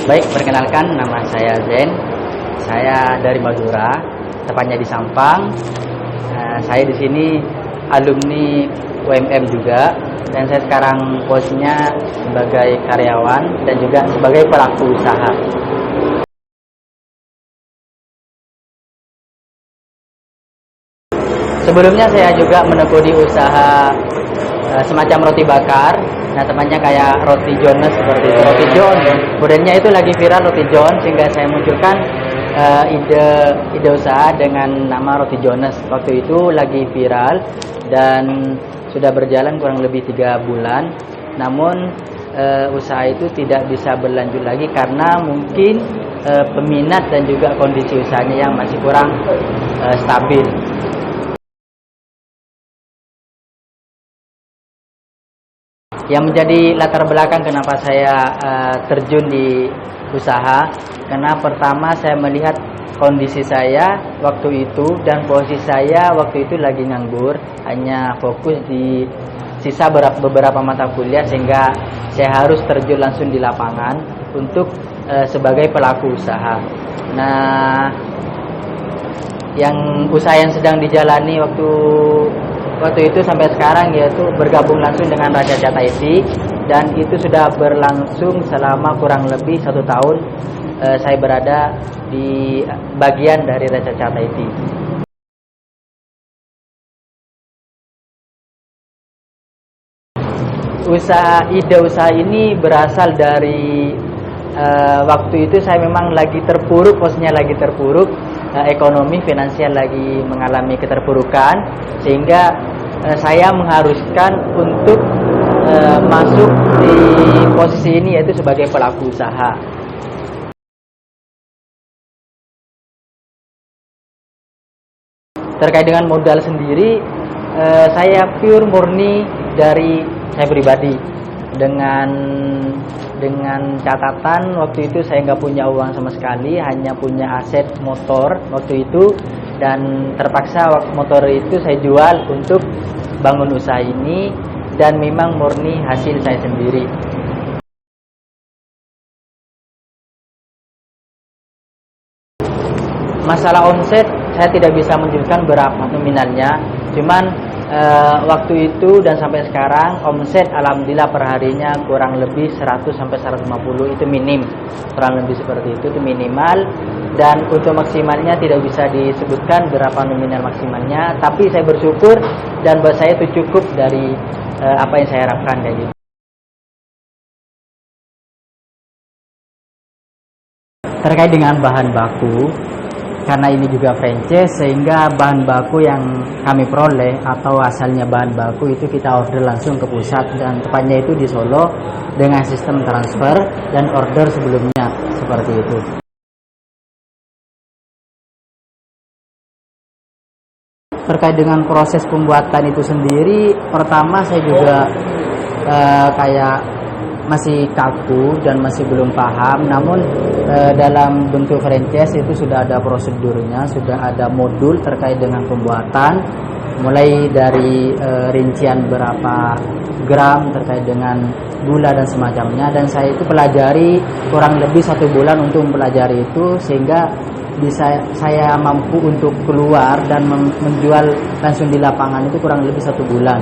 Baik, perkenalkan nama saya Zen. Saya dari Madura, tepatnya di Sampang. Saya di sini alumni UMM juga, dan saya sekarang posisinya sebagai karyawan dan juga sebagai pelaku usaha. Sebelumnya saya juga menekuni usaha semacam roti bakar. Nah, tepatnya kayak roti Jones seperti itu, roti John. Kemudiannya itu lagi viral roti John, sehingga saya munculkan ide usaha dengan nama roti Jones. Waktu itu lagi viral dan sudah berjalan kurang lebih 3 bulan. Namun usaha itu tidak bisa berlanjut lagi karena mungkin peminat dan juga kondisi usahanya yang masih kurang stabil. Yang menjadi latar belakang kenapa saya terjun di usaha, karena pertama saya melihat kondisi saya waktu itu dan posisi saya waktu itu lagi nganggur, hanya fokus di sisa beberapa mata kuliah, sehingga saya harus terjun langsung di lapangan untuk sebagai pelaku usaha. Nah, usaha yang sedang dijalani waktu itu sampai sekarang yaitu bergabung langsung dengan Raja Cat IT, dan itu sudah berlangsung selama kurang lebih 1 tahun. Saya berada di bagian dari Raja Cat IT. Ide usaha ini berasal dari waktu itu saya memang lagi terpuruk, posisinya lagi terpuruk, ekonomi finansial lagi mengalami keterpurukan, sehingga saya mengharuskan untuk masuk di posisi ini, yaitu sebagai pelaku usaha. Terkait dengan modal sendiri, saya pure murni dari saya pribadi, dengan catatan waktu itu saya nggak punya uang sama sekali, hanya punya aset motor waktu itu, dan terpaksa motor itu saya jual untuk bangun usaha ini, dan memang murni hasil saya sendiri. Masalah omset saya tidak bisa menunjukkan berapa nominalnya, cuman waktu itu dan sampai sekarang omset alhamdulillah per harinya kurang lebih 100 sampai 150, itu minim, kurang lebih seperti itu minimal. Dan untuk maksimalnya tidak bisa disebutkan berapa nominal maksimalnya, tapi saya bersyukur dan buat saya itu cukup dari apa yang saya harapkan kayak gitu. Terkait dengan bahan baku, karena ini juga franchise, sehingga bahan baku yang kami peroleh atau asalnya bahan baku itu kita order langsung ke pusat, dan tepatnya itu di Solo dengan sistem transfer dan order sebelumnya seperti itu. Terkait dengan proses pembuatan itu sendiri, pertama saya juga kayak masih kaku dan masih belum paham. Namun dalam bentuk franchise itu sudah ada prosedurnya, sudah ada modul terkait dengan pembuatan, mulai dari rincian berapa gram terkait dengan gula dan semacamnya. Dan saya itu pelajari kurang lebih 1 bulan untuk mempelajari itu, sehingga saya mampu untuk keluar dan menjual langsung di lapangan itu kurang lebih 1 bulan.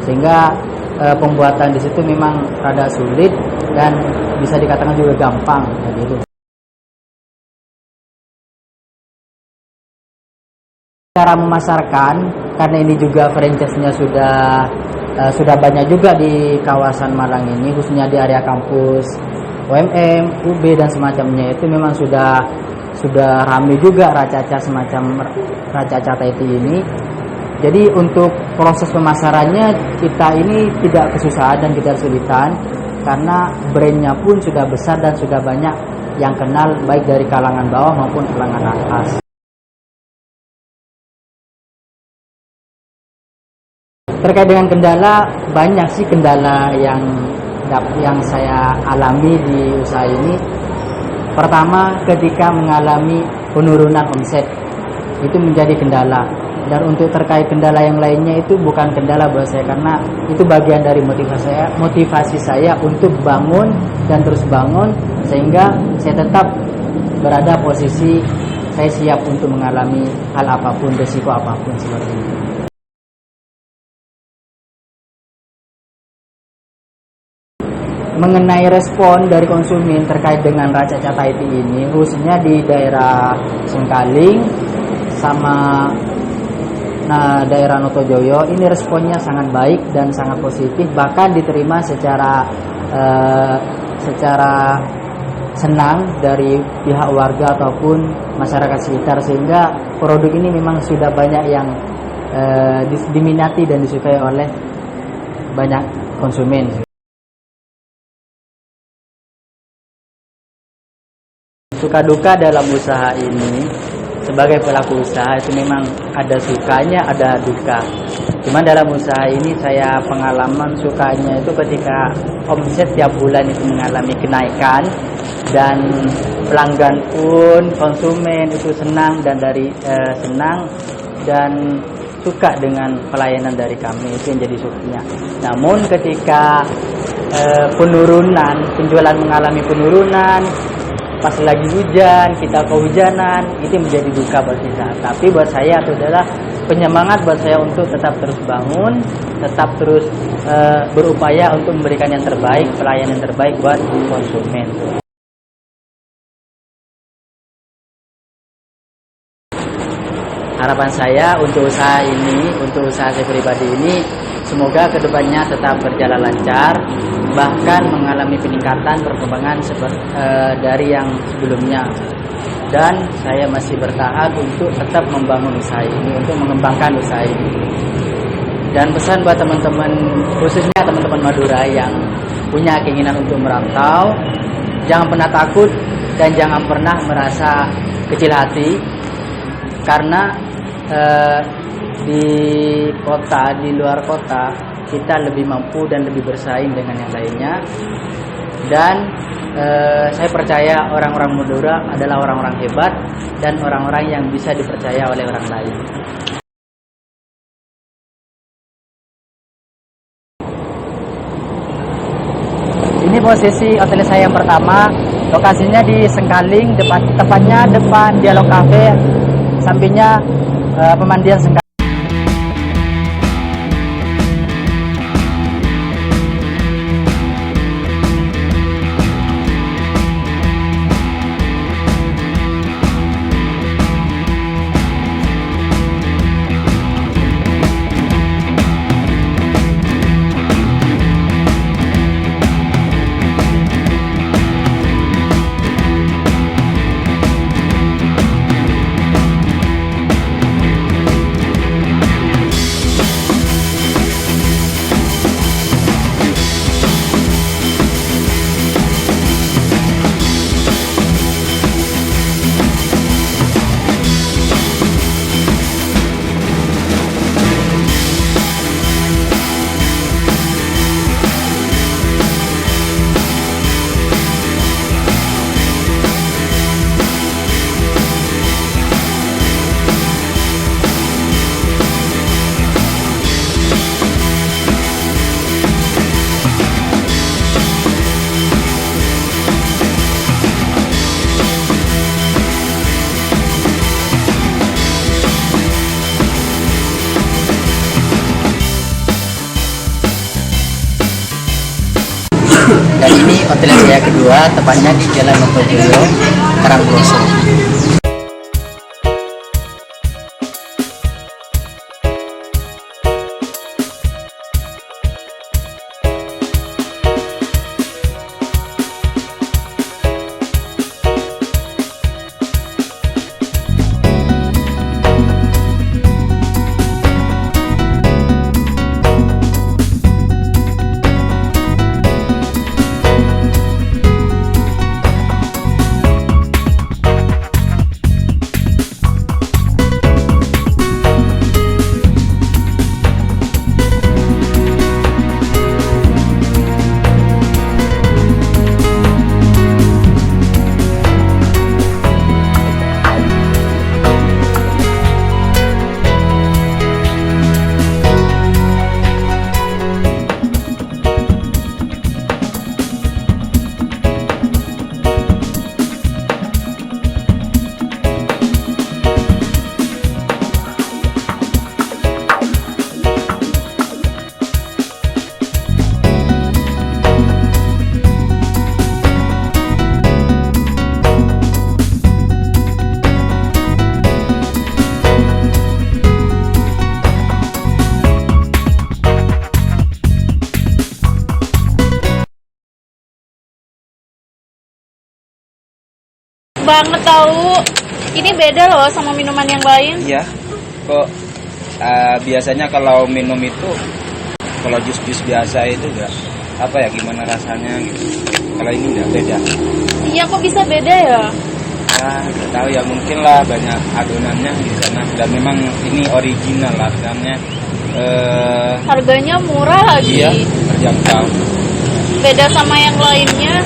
Sehingga pembuatan di situ memang rada sulit dan bisa dikatakan juga gampang gitu. Cara memasarkan, karena ini juga franchise-nya sudah banyak juga di kawasan Malang ini, khususnya di area kampus UMM, UB dan semacamnya, itu memang sudah ramai juga Raca-Cat semacam Raca-Cat IT ini. Jadi untuk proses pemasarannya kita ini tidak kesusahan dan tidak kesulitan, karena brandnya pun sudah besar dan sudah banyak yang kenal, baik dari kalangan bawah maupun kalangan atas. Terkait dengan kendala, banyak sih kendala yang saya alami di usaha ini. Pertama, ketika mengalami penurunan omset, itu menjadi kendala. Dan untuk terkait kendala yang lainnya itu bukan kendala buat saya, karena itu bagian dari motivasi saya untuk bangun dan terus bangun, sehingga saya tetap berada posisi saya siap untuk mengalami hal apapun, resiko apapun seperti itu. Mengenai respon dari konsumen terkait dengan Racaca Thai Tea ini, khususnya di daerah Sengkaling sama daerah Notojoyo, ini responnya sangat baik dan sangat positif, bahkan diterima secara senang dari pihak warga ataupun masyarakat sekitar, sehingga produk ini memang sudah banyak yang diminati dan disukai oleh banyak konsumen. Suka duka dalam usaha ini, sebagai pelaku usaha itu memang ada sukanya, ada duka. Cuman dalam usaha ini saya pengalaman sukanya itu ketika omset tiap bulan itu mengalami kenaikan, dan pelanggan pun, konsumen itu senang dan suka dengan pelayanan dari kami, itu yang jadi sukanya. Namun ketika penjualan mengalami penurunan, pas lagi hujan, kita kehujanan, itu menjadi duka buat kita. Tapi buat saya itu adalah penyemangat buat saya untuk tetap terus bangun, tetap terus berupaya untuk memberikan yang terbaik, pelayanan yang terbaik buat konsumen. Harapan saya untuk usaha ini, untuk usaha saya pribadi ini, semoga kedepannya tetap berjalan lancar, bahkan mengalami peningkatan perkembangan dari yang sebelumnya. Dan saya masih bertahan untuk tetap membangun usaha ini, untuk mengembangkan usaha ini. Dan pesan buat teman-teman, khususnya teman-teman Madura yang punya keinginan untuk merantau, jangan pernah takut dan jangan pernah merasa kecil hati, karena di kota, di luar kota, kita lebih mampu dan lebih bersaing dengan yang lainnya. Dan saya percaya orang-orang Madura adalah orang-orang hebat dan orang-orang yang bisa dipercaya oleh orang lain. Ini posisi hotel saya yang pertama, lokasinya di Sengkaling, tepatnya depan Dialog Cafe, sampingnya pemandian Sengkaling. Dan ini hotel saya kedua, tepatnya di Jalan Notojoyo, Karanggroso. banget tahu. Ini beda loh sama minuman yang lain. Iya. Kok biasanya kalau minum itu, kalau jus-jus biasa itu enggak apa ya, gimana rasanya gitu. Kalau ini enggak beda. Iya, kok bisa beda ya? Nggak tahu ya, mungkin lah banyak adonannya di sana dan memang ini original lah karena Harganya murah lagi. iya, terjangkau. Beda sama yang lainnya.